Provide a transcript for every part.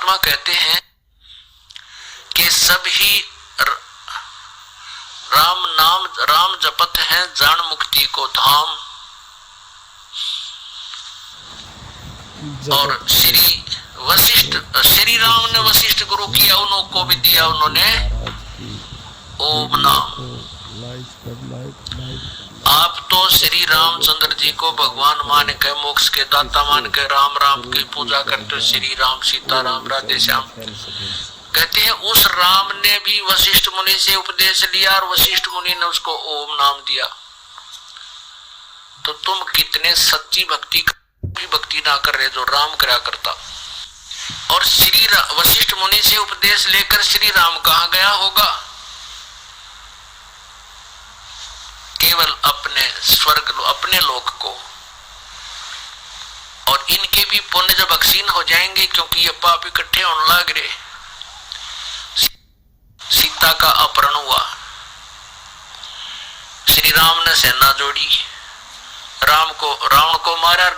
परमात्मा कहते हैं कि सभी राम नाम राम जपत हैं जान मुक्ति को धाम। और श्री राम ने वशिष्ठ गुरु किया, उनको भी दिया उन्होंने ओम नाम। आप तो श्री रामचंद्र जी को भगवान मान के, मोक्ष के दाता मान के, राम राम की पूजा करते हो, श्री राम सीता राम राधे श्याम कहते हैं। उस राम ने भी वशिष्ठ मुनि से उपदेश लिया और वशिष्ठ मुनि ने उसको ओम नाम दिया। तो तुम कितने सच्ची भक्ति भी भक्ति ना कर रहे जो राम करा करता। और श्री वशिष्ठ मुनि से उपदेश लेकर श्री राम कहाँ गया होगा? केवल अपने स्वर्ग अपने लोक को। और इनके भी पुण्य जब अक्षीण हो जाएंगे, क्योंकि ये पाप इकट्ठे होने लग रहे। सीता का अपहरण हुआ, श्री राम ने सेना जोड़ी, रावण को मारा,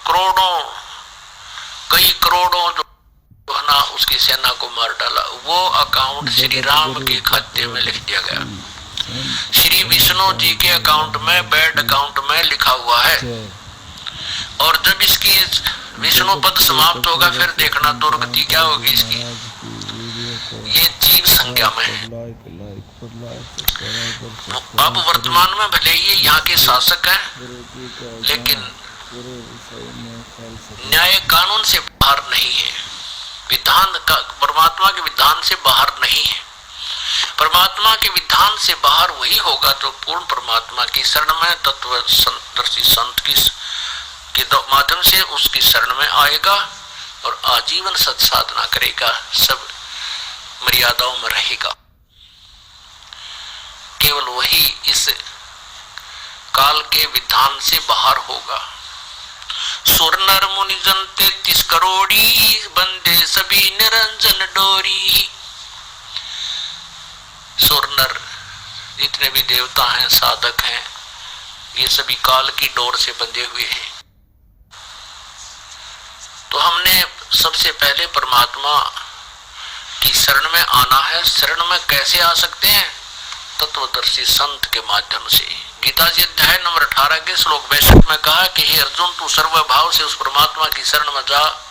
करोड़ों कई करोड़ों जो है ना उसकी सेना को मार डाला। वो अकाउंट श्री राम के खाते में लिख दिया गया। श्री विष्णु जी के अकाउंट में, बैड अकाउंट में लिखा हुआ है। और जब इसकी विष्णु पद समाप्त होगा, फिर देखना दुर्गति क्या होगी इसकी। ये जीव संज्ञा में है। अब वर्तमान में भले ही यहाँ के शासक हैं, लेकिन न्याय कानून से बाहर नहीं है। विधान का परमात्मा के विधान से बाहर नहीं है। परमात्मा के विधान से बाहर वही होगा जो पूर्ण परमात्मा की शरण में, तत्वदर्शी संत के माध्यम से उसकी शरण में आएगा और आजीवन सत साधना करेगा, सब मर्यादाओं में रहेगा। केवल वही इस काल के विधान से बाहर होगा। सुर नर मुनि जन 33 करोड़ी, बंदे सभी निरंजन डोरी। सुर नर जितने भी देवता हैं, साधक हैं, ये सभी काल की डोर से बंधे हुए हैं। तो हमने सबसे पहले परमात्मा की शरण में आना है। शरण में कैसे आ सकते हैं? तत्वदर्शी संत के माध्यम से। गीता जी अध्याय नंबर 18 के श्लोक 62 में कहा कि हे अर्जुन, तू सर्वभाव से उस परमात्मा की शरण में जा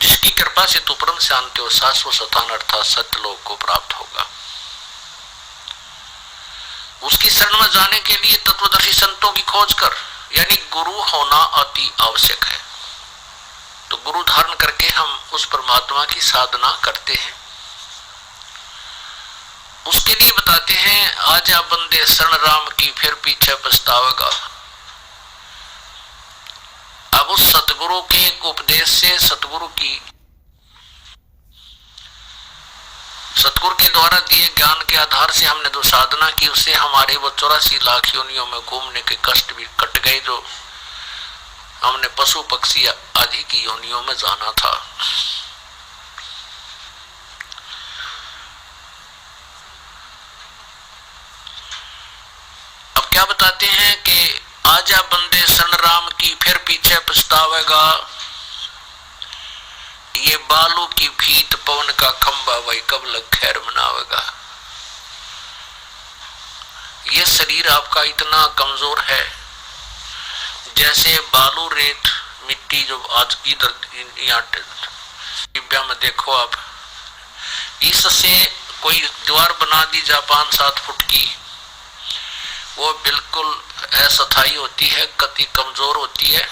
जिसकी कृपा से तू परम शांति और शाश्वत स्थान अर्थात सत्यलोक को प्राप्त होगा। उसकी शरण में जाने के लिए तत्वदर्शी संतों की खोज कर, यानी गुरु होना अति आवश्यक है। तो गुरु धारण करके हम उस परमात्मा की साधना करते हैं। उसके लिए बताते हैं, आजा बंदे शरण राम की, फिर पीछे पछतावेगा। अब उस सतगुरु के उपदेश से, सतगुरु के द्वारा दिए ज्ञान के आधार से हमने जो साधना की, उससे हमारे वो 84 लाख योनियों में घूमने के कष्ट भी कट गए, जो हमने पशु पक्षी आदि की योनियों में जाना था। अब क्या बताते हैं कि आजा बंदे शरण राम की, फिर पीछे पछतावेगा। ये बालू की भीत पवन का खंबा, वही कब लग खैर मनावेगा। ये शरीर आपका इतना कमजोर है, जैसे बालू रेत मिट्टी जो आज इधर डिब्बा में देखो आप, इससे कोई दीवार बना दी जापान 7 फुट की, वो बिल्कुल अस्थायी होती है, कति कमजोर होती है।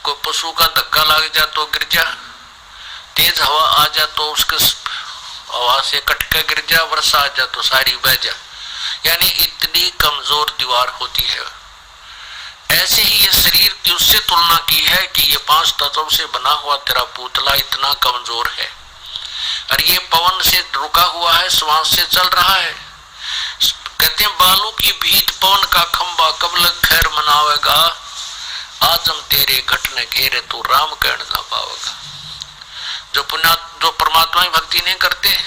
कोई पशु का धक्का लग जाए तो गिर जा, तेज हवा आ जाए तो उसके हवा से कटके गिर जा, वर्षा आ जाए तो सारी बह जा, यानी इतनी कमजोर दीवार होती है। ऐसे ही ये शरीर की उससे तुलना की है कि ये 5 तत्वों से बना हुआ तेरा पुतला इतना कमजोर है, और ये पवन से रुका हुआ है, श्वास से चल रहा है। कहते हैं बालू की भीत पवन का खंबा, कब लग खैर मनावेगा। आज हम तेरे घटने घेरे, तू राम कहना ना पावेगा। जो परमात्मा की भक्ति नहीं करते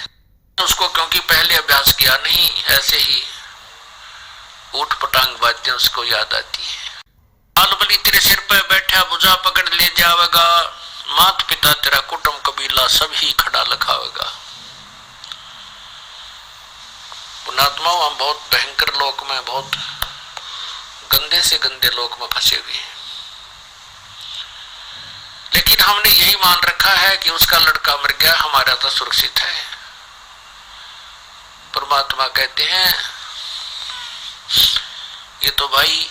उसको, क्योंकि पहले अभ्यास किया नहीं, ऐसे ही ऊट पटांग बातें उसको याद आती है। बाल बलि तेरे सिर पे बैठा, भुजा पकड़ ले जावेगा, माता पिता तेरा कुटुंब कबीला सब ही खड़ा लखावेगा। पुण्यात्माओं, हम बहुत भयंकर लोक में, बहुत गंदे से गंदे लोक में फंसे हुए हैं, लेकिन हमने यही मान रखा है कि उसका लड़का मर गया, हमारा तो सुरक्षित है। परमात्मा कहते हैं ये तो भाई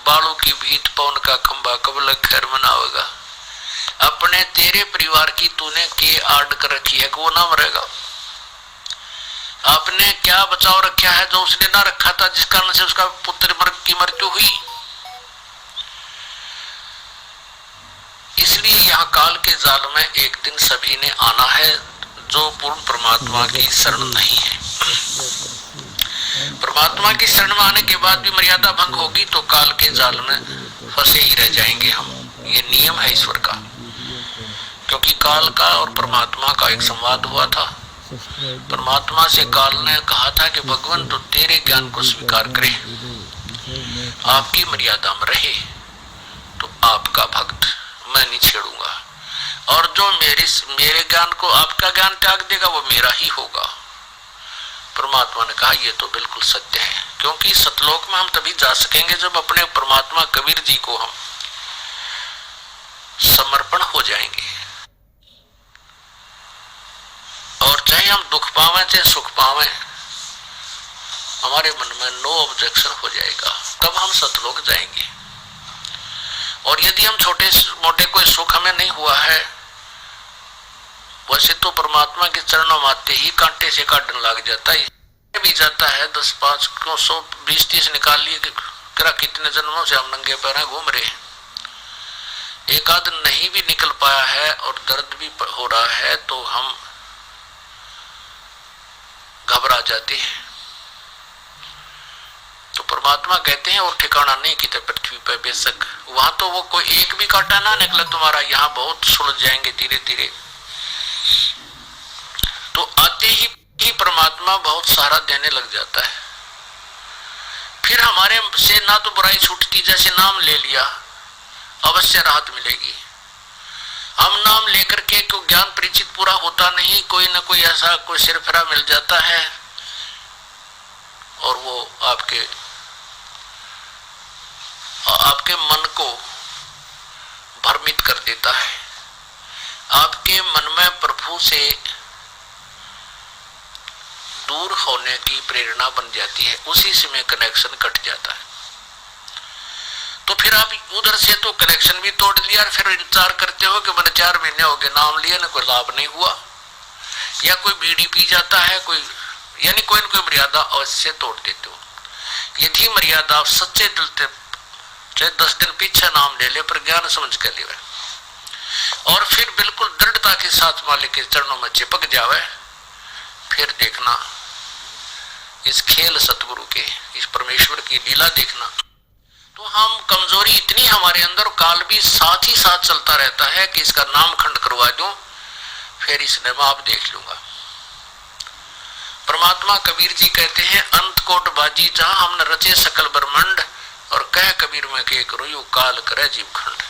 बालों की भीत पवन का खंभा कब लग खैर मनावेगा। अपने तेरे परिवार की तूने के आड़ कर रखी है कि वो ना मरेगा। आपने क्या बचाव रखा है जो उसने ना रखा था, जिस कारण से उसका पुत्र की मृत्यु हुई। इसलिए यहाँ काल के जाल में एक दिन सभी ने आना है जो पूर्ण परमात्मा की शरण नहीं है। परमात्मा की शरण में आने के बाद भी मर्यादा भंग होगी तो काल के जाल में फंसे ही रह जाएंगे हम। ये नियम है ईश्वर का, क्योंकि काल का और परमात्मा का एक संवाद हुआ था। परमात्मा से काल ने कहा था कि भगवान तो तेरे ज्ञान को स्वीकार करे, आपकी मर्यादा में रहे तो आपका भक्त मैं नहीं छेड़ूंगा, और जो मेरे ज्ञान को आपका ज्ञान त्याग देगा वो मेरा ही होगा। परमात्मा ने कहा ये तो बिल्कुल सत्य है, क्योंकि सतलोक में हम तभी जा सकेंगे जब अपने परमात्मा कबीर जी को हम समर्पण हो जाएंगे। और चाहे हम दुख पावे चाहे सुख पावे, हमारे मन में नो ऑब्जेक्शन हो जाएगा, तब हम सतलोक जाएंगे। और यदि हम छोटे मोटे कोई सुख हमें नहीं हुआ है, वैसे तो परमात्मा के चरणों में आते ही कांटे से काटने लग जाता है, भी जाता है 10 5 100 20 30 निकाल लिए कि कितने जन्मों से हम नंगे पैर घूम रहे। एक आध नहीं भी निकल पाया है और दर्द भी हो रहा है तो हम घबरा जाते हैं। तो परमात्मा कहते हैं और ठिकाना नहीं कि पृथ्वी पर बेशक वहां तो वो कोई एक भी कांटा ना निकले तुम्हारा, यहाँ बहुत सुलझ जाएंगे धीरे धीरे। तो आते ही परमात्मा बहुत सहारा देने लग जाता है। फिर हमारे से ना तो बुराई छूटती, जैसे नाम ले लिया अवश्य राहत मिलेगी। हम नाम लेकर के कोई ज्ञान परिचित पूरा होता नहीं, कोई ना कोई ऐसा कोई सिरफिरा मिल जाता है और वो आपके मन को भ्रमित कर देता है। आपके मन में प्रभु से दूर होने की प्रेरणा बन जाती है, उसी से में कनेक्शन कट जाता है। तो फिर आप उधर से तो कनेक्शन भी तोड़ लिया और फिर इंतजार करते हो कि मैंने 4 महीने हो गए नाम लिया ना कोई लाभ नहीं हुआ, या कोई बीड़ी पी जाता है कोई, यानी कोई न कोई मर्यादा अवश्य तोड़ देते हो। यदि मर्यादा आप सच्चे दिल से चाहे 10 दिन पीछे नाम ले ले पर ज्ञान समझ कर ले और फिर बिल्कुल दृढ़ता के साथ मालिक के चरणों में चिपक जावे, फिर देखना इस खेल सतगुरु के, इस परमेश्वर की लीला देखना। तो हम कमजोरी इतनी हमारे अंदर, काल भी साथ ही साथ चलता रहता है कि इसका नाम खंड करवा दूं फिर इसने माप देख लूंगा। परमात्मा कबीर जी कहते हैं अंत कोट बाजी जहां हमने रचे सकल ब्रह्मांड और कह कबीर में के करो यू काल करे जीव खंड।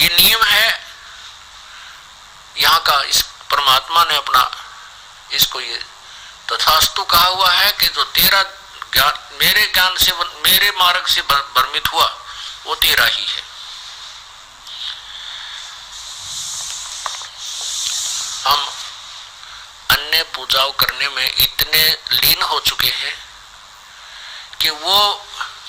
ये नियम है यहाँ का। इस परमात्मा ने अपना इसको ये तथास्तु कहा हुआ है कि जो तेरा ज्ञान मेरे ज्ञान से मेरे मार्ग से भ्रमित हुआ वो तेरा ही है। हम अन्य पूजाओं करने में इतने लीन हो चुके हैं कि वो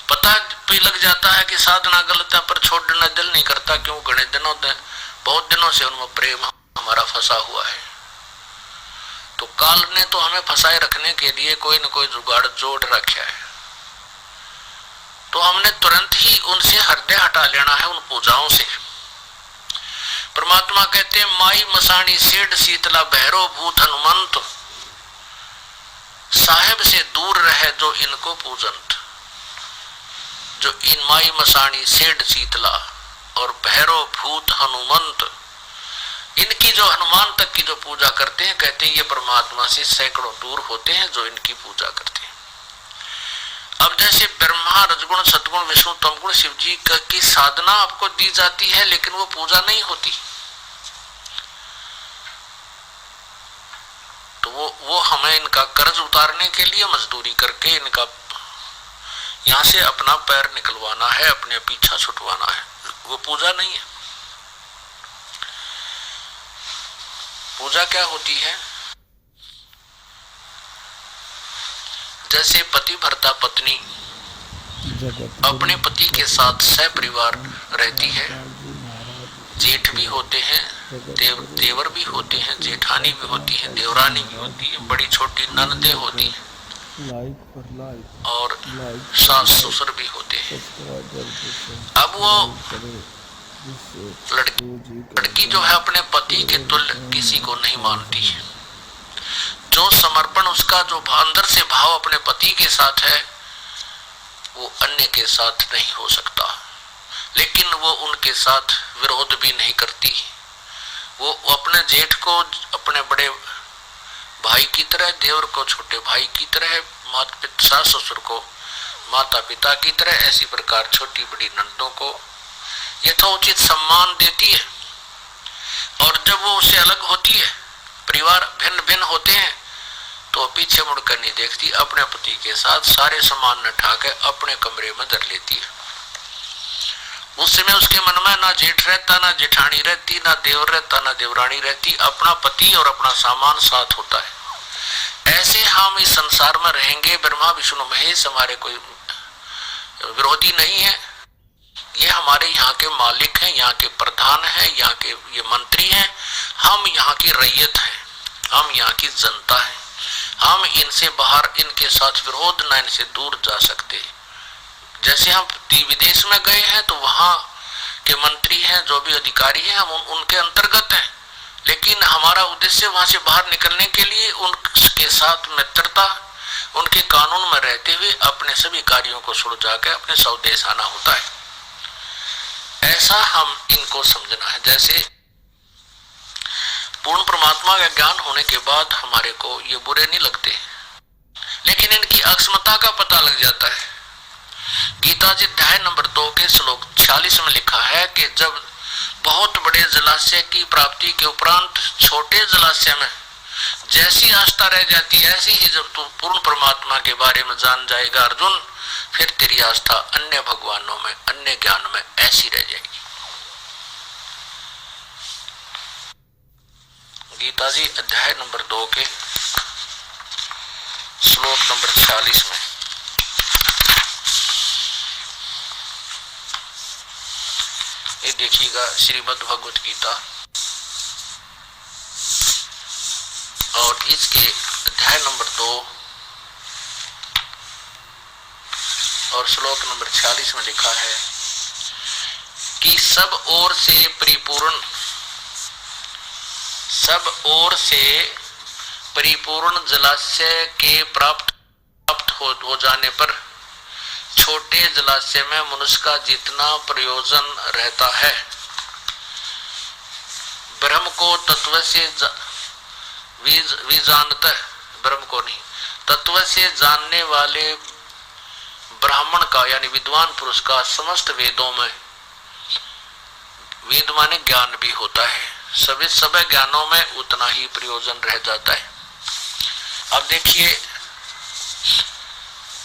पता भी लग जाता है कि साधना गलत है पर छोड़ना दिल नहीं करता। क्यों? घने दिनों बहुत दिनों से उनमें प्रेम हमारा फंसा हुआ है। तो काल ने तो हमें फंसाए रखने के लिए कोई न कोई जुगाड़ जोड़ रखा है। तो हमने तुरंत ही उनसे हृदय हटा लेना है, उन पूजाओं से। परमात्मा कहते हैं माई मसाणी सेठ शीतला भैरव भूत हनुमंत साहेब से दूर रहे जो इनको पूजंत। जो इन माई मसाणी सेठ शीतला और भैरव भूत हनुमंत, इनकी जो हनुमान तक की जो पूजा करते हैं, कहते हैं ये परमात्मा से सैकड़ों दूर होते हैं जो इनकी पूजा करते हैं। अब जैसे ब्रह्मा रजगुण सतगुण विष्णु तमगुण शिव जी की साधना आपको दी जाती है, लेकिन वो पूजा नहीं होती। तो वो हमें इनका कर्ज उतारने के लिए मजदूरी करके इनका यहां से अपना पैर निकलवाना है, अपने पीछा छुटवाना है, वो पूजा नहीं है। पूजा क्या होती है? जैसे पति भर्ता पत्नी अपने पति के साथ सह परिवार रहती है, जेठ भी होते हैं, देवर भी होते हैं, जेठानी भी होती है, देवरानी भी होती है, बड़ी छोटी ननदे होती हैं और सास ससुर भी होते हैं। अब वो लड़की जो है अपने पति के तुल्य किसी को नहीं मानती है। जो समर्पण उसका जो अंदर से भाव अपने पति के साथ है वो अन्य के साथ नहीं हो सकता। लेकिन वो उनके साथ विरोध भी नहीं करती। वो अपने जेठ को अपने बड़े भाई की तरह, देवर को छोटे भाई की तरह, माता पिता सास ससुर को माता पिता की तरह, ऐसी प्रकार छोटी बड़ी नंदों को यथोचित सम्मान देती है। और जब वो उससे अलग होती है, परिवार भिन्न भिन्न होते हैं, तो पीछे मुड़कर नहीं देखती, अपने पति के साथ सारे सामान न उठा के अपने कमरे में धर लेती है। उस समय उसके मन में ना जेठ रहता, ना जेठानी रहती, ना देवर रहता, ना देवरानी रहती, अपना पति और अपना सामान साथ होता है। ऐसे हम इस संसार में रहेंगे। ब्रह्मा विष्णु महेश हमारे कोई विरोधी नहीं है। ये हमारे यहाँ के मालिक हैं, यहाँ के प्रधान हैं, यहाँ के ये मंत्री हैं। हम यहाँ की रैयत हैं, हम यहाँ की जनता है। हम इनसे बाहर, इनके साथ विरोध न, इनसे दूर जा सकते। जैसे हम विदेश में गए हैं तो वहाँ के मंत्री हैं, जो भी अधिकारी हैं, हम उनके अंतर्गत हैं। लेकिन हमारा उद्देश्य वहां से बाहर निकलने के लिए उनके साथ मित्रता, उनके कानून में रहते हुए अपने सभी कार्यों को सुलझा के अपने स्वदेश आना होता है। ऐसा हम इनको समझना है। जैसे पूर्ण परमात्मा का ज्ञान होने के बाद हमारे को ये बुरे नहीं लगते, लेकिन इनकी अक्षमता का पता लग जाता है। गीता जी अध्याय नंबर 2 के श्लोक 46 में लिखा है कि जब बहुत बड़े जलाशय की प्राप्ति के उपरांत छोटे जलाशय में जैसी आस्था रह जाती है, ऐसी ही जब तू पूर्ण परमात्मा के बारे में जान जाएगा अर्जुन, फिर तेरी आस्था अन्य भगवानों में, अन्य ज्ञान में ऐसी रह जाएगी। गीता जी अध्याय नंबर 2 के श्लोक नंबर 46 में ये देखिएगा, श्रीमद् भगवत गीता और इसके अध्याय नंबर 2 और श्लोक नंबर 46 में लिखा है कि सब ओर से परिपूर्ण जलाशय के प्राप्त हो जाने पर छोटे जलाशय में मनुष्य का जितना प्रयोजन रहता है, ब्रह्म को तत्व से जानता है, ब्रह्म को नहीं, तत्व से जानने वाले ब्राह्मण का यानी विद्वान पुरुष का समस्त वेदों में, वेद माने ज्ञान भी होता है, सभी सब ज्ञानों में उतना ही प्रयोजन रह जाता है। अब देखिए,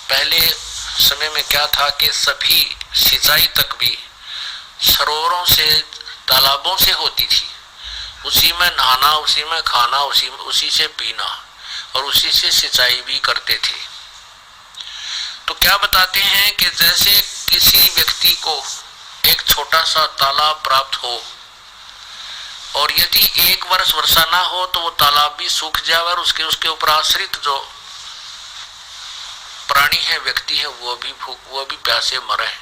पहले समय में क्या था कि सभी सिंचाई तक भी सरोवरों से, तालाबों से होती थी। उसी में नहाना, उसी में खाना, उसी से पीना और उसी से सिंचाई भी करते थे। तो क्या बताते हैं कि जैसे किसी व्यक्ति को एक छोटा सा तालाब प्राप्त हो और यदि एक वर्ष वर्षा ना हो तो वो तालाब भी सूख जाए और उसके ऊपर आश्रित जो प्राणी है, व्यक्ति है, वो भी प्यासे मरे।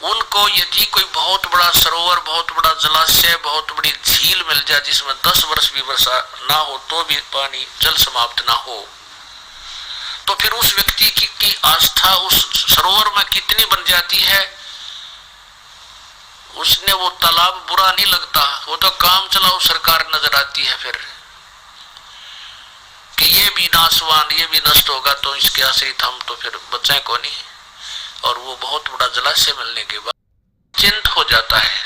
उनको यदि कोई बहुत बड़ा सरोवर, बहुत बड़ा जलाशय, बहुत बड़ी झील मिल जाए जिसमें 10 वर्ष भी वर्षा ना हो तो भी पानी जल समाप्त ना हो, तो फिर उस व्यक्ति की आस्था उस सरोवर में कितनी बन जाती है। उसने वो तालाब बुरा नहीं लगता, वो तो काम चलाओ सरकार नजर आती है। फिर कि ये भी नाशवान, ये भी नष्ट होगा, तो इसके आश्रित हम तो फिर बचाएं कौन ही। और वो बहुत बड़ा जलाशय मिलने के बाद चिंत हो जाता है।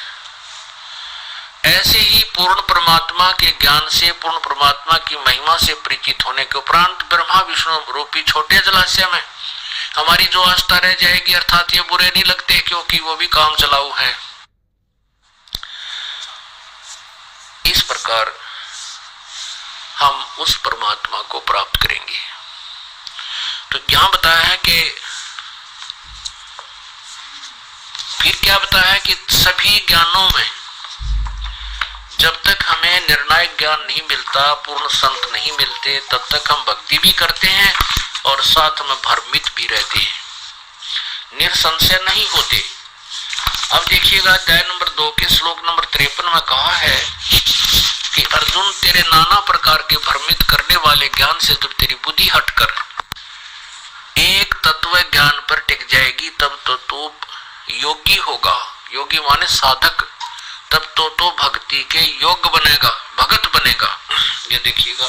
ऐसे ही पूर्ण परमात्मा के ज्ञान से, पूर्ण परमात्मा की महिमा से परिचित होने के उपरांत ब्रह्मा विष्णु रूपी छोटे जलाशय में हमारी जो आस्था रह जाएगी, अर्थात ये बुरे नहीं लगते क्योंकि वो भी काम चलाऊ है। इस प्रकार हम उस परमात्मा को प्राप्त करेंगे। तो यहां बताया है कि फिर क्या बताया है कि सभी ज्ञानों में जब तक हमें निर्णायक ज्ञान नहीं मिलता, पूर्ण संत नहीं मिलते, तब तक हम भक्ति भी करते हैं और साथ में भ्रमित भी रहते हैं, निसंशय नहीं होते। अब देखिएगा अध्याय नंबर 2 के श्लोक नंबर 53 में कहा है कि अर्जुन, तेरे नाना प्रकार के भ्रमित करने वाले ज्ञान से जब तेरी बुद्धि हटकर एक तत्व ज्ञान पर टिक जाएगी, तब तो तू योगी होगा। योगी माने साधक। तब तो भक्ति के योग्य बनेगा, भगत बनेगा। ये देखिएगा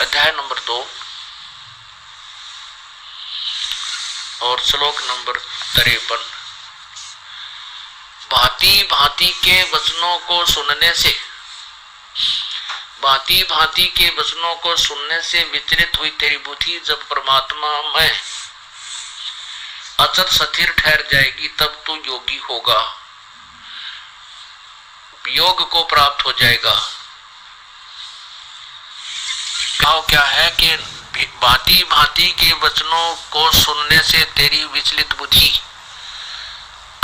अध्याय नंबर 2 और श्लोक नंबर 53। भांति भांति के वचनों को सुनने से, भांति भांति के वचनों को सुनने से विचलित हुई तेरी बुद्धि जब परमात्मा में अचल स्थिर ठहर जाएगी, तब तू योगी होगा, योग को प्राप्त हो जाएगा। क्या है कि भांति भांति के वचनों को सुनने से तेरी विचलित बुद्धि,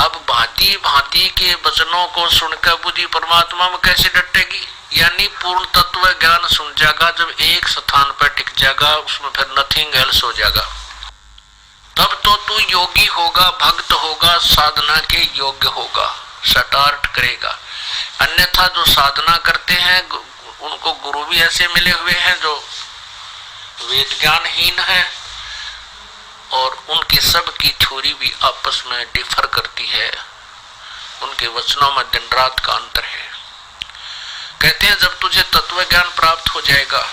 अब भांति भांति के वचनों को सुनकर बुद्धि परमात्मा में कैसे डटेगी? यानी पूर्ण तत्व ज्ञान सुन जाएगा, जब एक स्थान पर टिक जाएगा, उसमें फिर नथिंग एल्स हो जाएगा, तब तो तू योगी होगा, भक्त होगा, साधना के योग्य होगा, स्टार्ट करेगा। अन्यथा जो साधना करते हैं उनको गुरु भी ऐसे मिले हुए हैं जो वेद ज्ञानहीन है, और उनके सब की थ्योरी भी आपस में डिफर करती है, उनके वचनों में दिन रात का अंतर है। कहते हैं जब तुझे तत्व ज्ञान प्राप्त हो जाएगा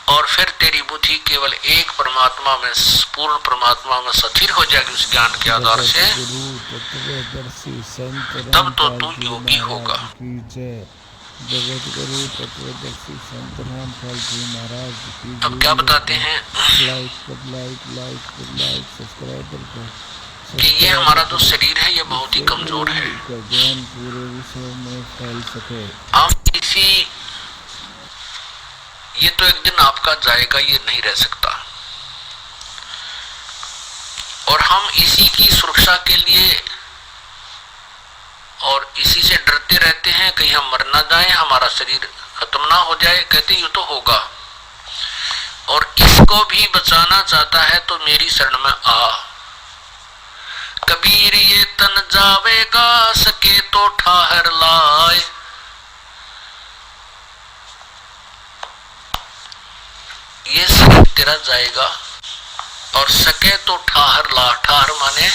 और फिर तेरी बुद्धि केवल एक परमात्मा में, पूर्ण परमात्मा में स्थिर हो जाएगी उस ज्ञान के आधार से, तब तो तू योगी होगा। अब क्या बताते हैं कि ये हमारा जो शरीर है ये बहुत ही कमजोर है। हम इसी, ये तो एक दिन आपका जाएगा, ये नहीं रह सकता, और हम इसी की सुरक्षा के लिए और इसी से डरते रहते हैं कहीं हम मर ना जाए, हमारा शरीर खत्म ना हो जाए। कहते ये तो होगा, और इसको भी बचाना चाहता है तो मेरी शरण में आ। कबीर ये तन जावेगा, सके तो ठाहर लाए। ये शरीर तेरा जाएगा और सके तो ठाहर ला। ठाहर माने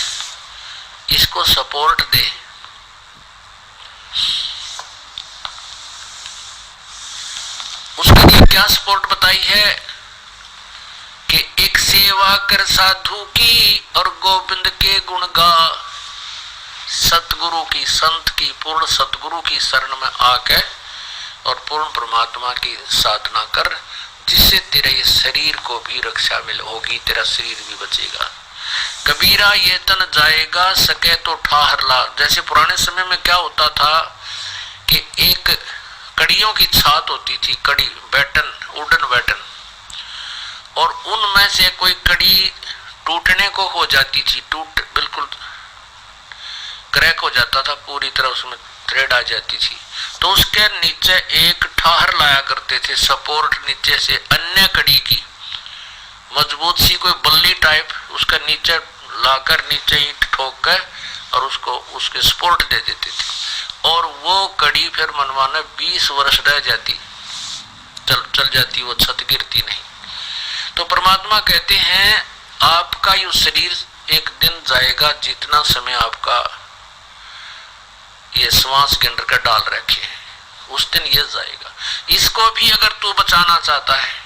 इसको सपोर्ट दे। उसके लिए क्या सपोर्ट बताई है कि एक सेवा कर साधु की और गोविंद के गुण गा। सतगुरु की, संत की, पूर्ण सतगुरु की शरण में आके और पूर्ण परमात्मा की साधना कर, जिससे तेरे शरीर को भी रक्षा मिल होगी, तेरा शरीर भी बचेगा। कबीरा ये तन जाएगा, सके तो ठाहर ला। जैसे पुराने समय में क्या होता था कि एक कड़ियों की छात होती थी, कड़ी बैटन, वुडन बैटन, और उनमें से कोई कड़ी टूटने को हो जाती थी, टूट बिल्कुल क्रैक हो जाता था, पूरी तरह उसमें थ्रेड आ जाती थी, तो उसके नीचे एक ठाहर लाया करते थे, सपोर्ट नीचे से अन्य कड़ी की मजबूत सी कोई बल्ली टाइप, उसका नीचे लाकर नीचे ईंट ठोक कर और उसको उसके सपोर्ट दे देते थे, और वो कड़ी फिर मनमाना 20 वर्ष रह जाती, चल जाती, वो छत गिरती नहीं। तो परमात्मा कहते हैं आपका ये शरीर एक दिन जाएगा, जितना समय आपका ये श्वास केंद्र का डाल रखे, उस दिन ये जाएगा। इसको भी अगर तू बचाना चाहता है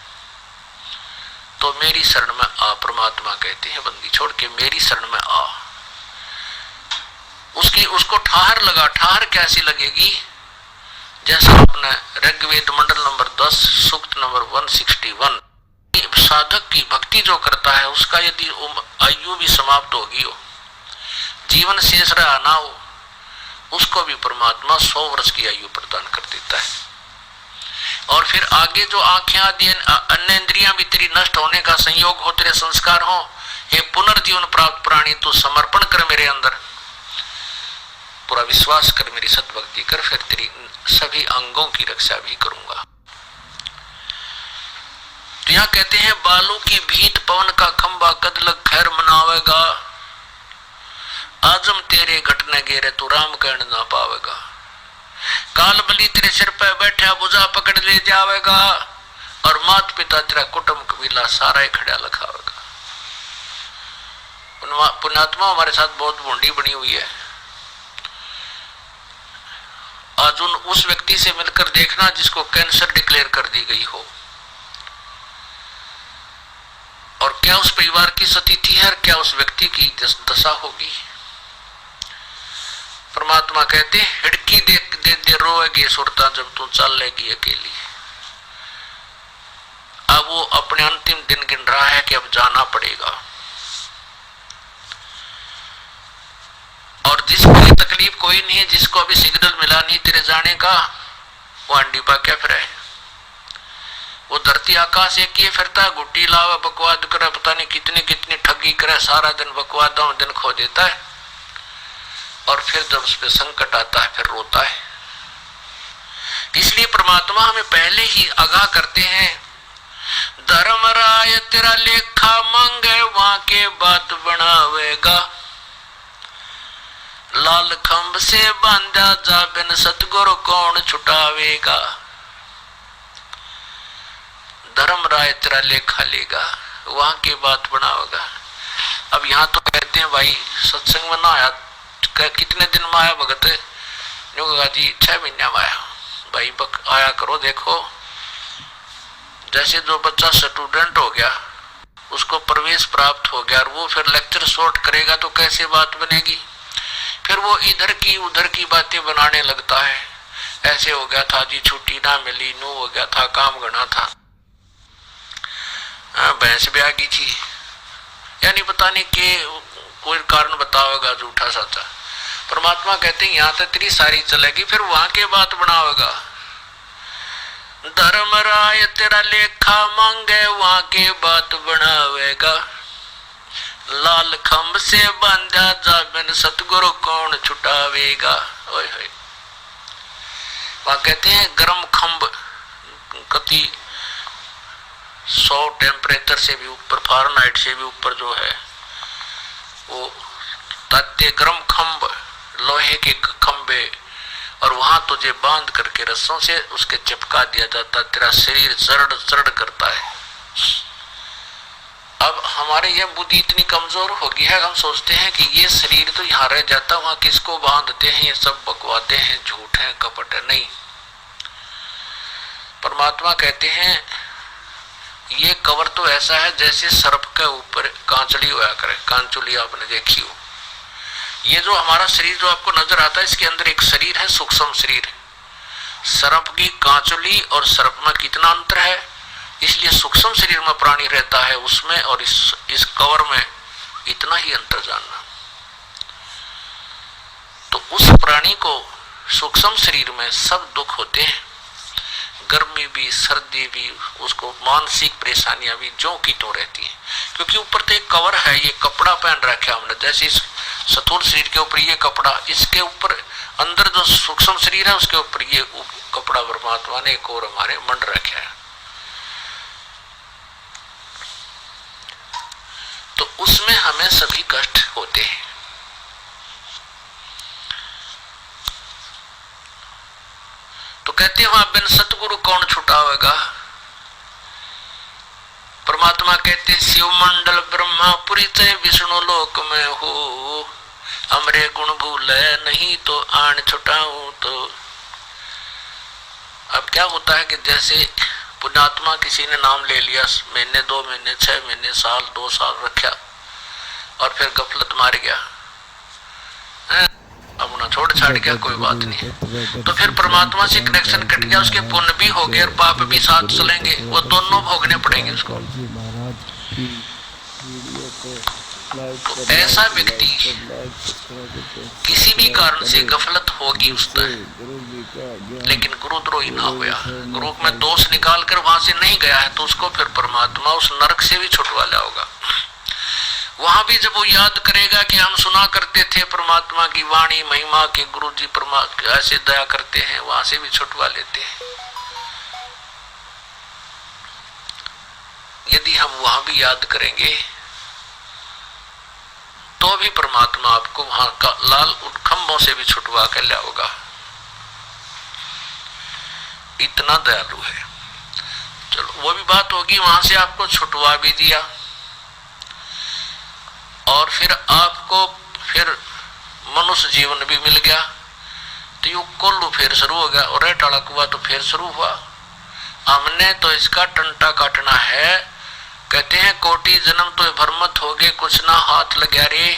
तो मेरी शरण में आ। परमात्मा कहते हैं बंदी छोड़ के मेरी शरण में आ। उसको ठहर लगा। ठहर कैसी लगेगी? जैसा आपने ऋग्वेद मंडल नंबर 10 सूक्त नंबर 161, साधक की भक्ति जो करता है उसका यदि आयु भी समाप्त होगी हो, जीवन शेष रहा ना हो, उसको भी परमात्मा 100 वर्ष की आयु प्रदान कर देता है। और फिर आगे जो आंखें आदि अन्य इंद्रियां भी तेरी नष्ट होने का संयोग हो, तेरे संस्कार हो, हे पुनर्जीवन प्राप्त प्राणी तू समर्पण कर मेरे अंदर, पूरा विश्वास कर, मेरी सद्भक्ति कर, फिर तेरी सभी अंगों की रक्षा भी करूंगा। तो यहां कहते हैं बालू की भीत पवन का खंबा कद लग खैर मनावेगा, आजम तेरे घटने गेरे तू राम कहने ना पावेगा, काल बलि तेरे सिर पे बैठा बुझा पकड़ ले जावेगा, और मात पिता तेरा कुटुंब कबीला सारा ही खड़ा लखावेगा। पुण्यात्मा हमारे साथ बहुत बूंदी बनी हुई है। आज उस व्यक्ति से मिलकर देखना जिसको कैंसर डिक्लेयर कर दी गई हो, और क्या उस परिवार की स्थिति है और क्या उस व्यक्ति की दशा होगी। परमात्मा कहते हिड़की दे रोएगी सुरता जब तू चल लेगी अकेली। अब वो अपने अंतिम दिन गिन रहा है कि अब जाना पड़ेगा, और जिसको ये तकलीफ कोई नहीं है, जिसको अभी सिग्नल मिला नहीं तेरे जाने का, वो अंडीपा क्या फिर है। वो धरती आकाश एक ही फिरता, गुट्टी लावा बकवाद करे, पता नहीं कितनी कितनी ठगी करे, सारा दिन बकवादा दिन खो देता है, और फिर जब उस पर संकट आता है फिर रोता है। इसलिए परमात्मा हमें पहले ही आगाह करते हैं, धर्मराय तेरा लेखा मांगे वहां के बात बनावेगा, लाल खंभ से बांधा जा बिन सतगुरु कौन छुटावेगा। धर्मराय तेरा लेखा लेगा, वहां की बात बनावेगा। अब यहाँ तो कहते हैं भाई सत्संग में ना आया, कितने दिन में आया भगत? जी 6 महीने में आया। भाई आया करो, देखो जैसे जो बच्चा स्टूडेंट हो गया उसको प्रवेश प्राप्त हो गया और वो फिर लेक्चर शॉर्ट करेगा तो कैसे बात बनेगी। फिर वो इधर की उधर की बातें बनाने लगता है, ऐसे हो गया था जी, छुट्टी ना मिली, नो हो गया था, काम घना था, भैंस भी आ गई थी, यानी पता नहीं के कोई कारण बताओगा झूठा सच्चा। परमात्मा कहते हैं यहाँ तक तेरी सारी चलेगी, फिर वहां के बात बनाओगा। धर्मराय तेरा लेखा मांगे वहां के बात बनावेगा, लाल खंभ से बांधा जा बिन सतगुरु कौन छुटावेगा। ओए होए, वहां कहते हैं गर्म खंभ कति 100 टेम्परेचर से भी ऊपर, फारेनहाइट से भी ऊपर जो है वो ताते गर्म खंभ, लोहे के खंभे, और वहां तुझे बांध करके रस्सों से उसके चिपका दिया जाता, तेरा शरीर चरड़ चरड़ करता है। अब हमारे यह बुद्धि इतनी कमजोर हो गई है, हम सोचते हैं कि ये शरीर तो यहाँ रह जाता, वहां किसको बांधते हैं, ये सब बकवाते हैं, झूठ है, कपट है। नहीं, परमात्मा कहते हैं ये कवर तो ऐसा है जैसे सर्प के ऊपर कांचली होया करे, कांचुली आपने देखी हो। ये जो हमारा शरीर जो आपको नजर आता है, इसके अंदर एक शरीर है, सूक्ष्म शरीर। सर्प की कांचुली और सर्प में कितना अंतर है, इसलिए सूक्ष्म शरीर में प्राणी रहता है उसमें, और इस कवर में इतना ही अंतर जानना। तो उस प्राणी को सूक्ष्म शरीर में सब दुख होते हैं, गर्मी भी, सर्दी भी, उसको मानसिक परेशानियां भी जो की तो रहती है, क्योंकि ऊपर तो एक कवर है, ये कपड़ा पहन रखा हमने, जैसे इस स्थूल शरीर के ऊपर ये कपड़ा, इसके ऊपर अंदर जो सूक्ष्म शरीर है उसके ऊपर ये कपड़ा परमात्मा ने एक और हमारे मंड रखा है। तो उसमें हमें सभी कष्ट होते हैं। तो कहते हैं बिन सतगुरु कौन छुटावेगा। परमात्मा कहते शिव मंडल ब्रह्मापुरी चाहे विष्णु लोक में हो, हमरे गुण भूले नहीं तो आन छुटाऊं तो। क्या होता है कि जैसे पुण्यात्मा किसी ने नाम ले लिया, महीने 2 महीने 6 महीने साल 2 साल रखा और फिर गफलत मार गया, अपना छोड़ छाड़ गया, कोई बात नहीं, तो फिर परमात्मा से कनेक्शन कट गया, उसके पुण्य भी हो गए और पाप भी साथ चलेंगे, वो दोनों भोगने पड़ेंगे उसको। तो ऐसा व्यक्ति किसी भी कारण से गफलत होगी उसका, लेकिन गुरुद्रोही ना हुआ, गुरु में दोष निकाल कर वहां से नहीं गया है, तो उसको फिर परमात्मा उस नरक से भी छुटवा लाएगा। वहां भी जब वो याद करेगा कि हम सुना करते थे परमात्मा की वाणी महिमा के, गुरु जी परमात्मा ऐसे दया करते हैं, वहां से भी छुटवा लेते हैं। यदि हम वहां भी याद करेंगे तो भी परमात्मा आपको वहां का लाल खंभों से भी छुटवा कर लाएगा, इतना दयालु है। चलो वो भी बात होगी, वहां से आपको छुटवा भी दिया और फिर आपको फिर मनुष्य जीवन भी मिल गया, तो यू कोल्लू फिर शुरू हो गया और टड़क हुआ तो फिर शुरू हुआ। हमने तो इसका टंटा काटना है, कहते हैं कोटि जन्म तो भरमत हो गए, कुछ ना हाथ लग्या रे,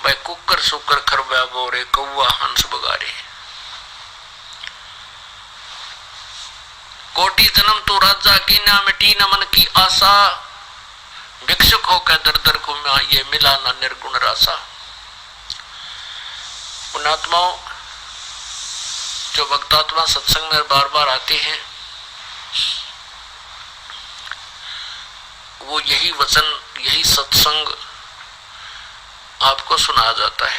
भाई कुकर सुकर खरबा बोरे कौआ हंस बगारे। कोटि जन्म तो राजा की ना मिटी न मन की आशा, भिक्षुक होकर दर दर घूमा ये मिला ना निर्गुण रासा। पुण्यात्माओं जो भक्तात्मा सत्संग में बार बार आते हैं, वो यही वचन यही सत्संग आपको सुनाया जाता है।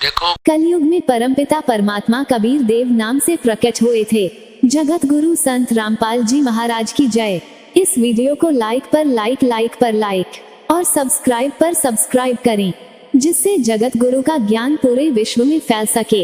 देखो कलयुग में परमपिता परमात्मा कबीर देव नाम से प्रकट हुए थे। जगत गुरु संत रामपाल जी महाराज की जय। इस वीडियो को लाइक पर लाइक और सब्सक्राइब पर सब्सक्राइब करें, जिससे जगत गुरु का ज्ञान पूरे विश्व में फैल सके।